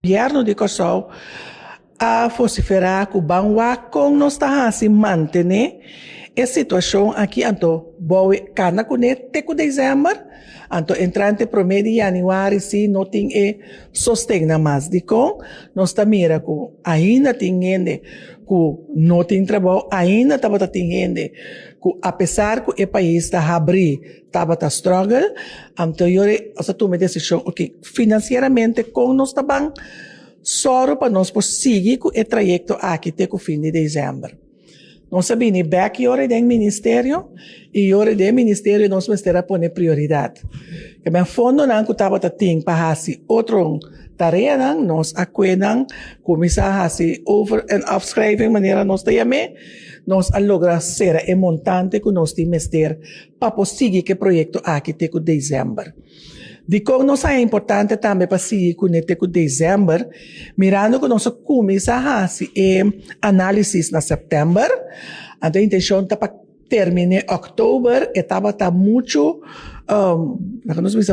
governo de Kosovo a vociferar que o banco com nós está assim manter a situação aqui anto boa cana com até com dezembro anto entrante promedio de januário se não tem sustenta mais de com nós está mira que ainda tem gente que não tem trabalho ainda estava tem gente que apesar que o país está abrir estava tá struggle anto eu essa toma decisão ok financeiramente com nós está bem só para nós seguir com o trajeto aqui até o fim de dezembro. Nós sabemos que hora do ministério e hora do ministério nós vamos ter a pôr prioridade. Que bem fundo não que estava tem para fazer outra tarefa nós acuerdam começar a fazer over and upscribing maneira nós também nós a lograr ser o montante que nós temos ter para seguir que projeto aqui até o dezembro. De como nós é importante também para seguir com o dezembro, mirando que nós começamos a fazer análise na setembro, a intenção é para terminar em outubro, estava muito,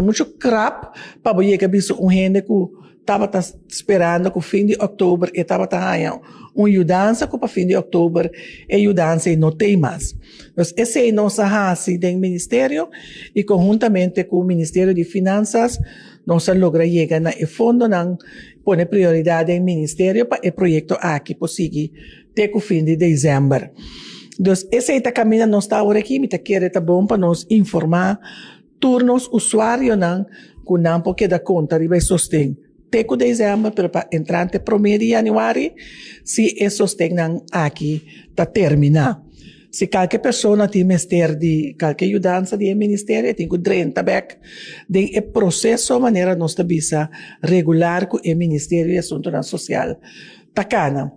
muito crap, para ver que gente que estava esperando que o fim de outubro estava ganhando uma ajudança que para fim de outubro a ajudança não tem mais. Então, esse é nossa raça do Ministério e conjuntamente com o Ministério de Finanças nós logra chegar no fundo não pôr prioridade no Ministério para o projeto aqui conseguir até o fim de dezembro. Então, esse é o caminho nós está agora aqui, me quer tá bom para nós informar turnos usuários não que não porque dá conta de vai sostener teco dezembro, pero para entrante primeiro de januário, se esses tenham aqui está terminar. Se qualquer pessoa tem mestre de qualquer ajudança do ministério, tem que drenta back de processo maneira nós tabisa regular com o Ministério de Assuntos Social. Tacana.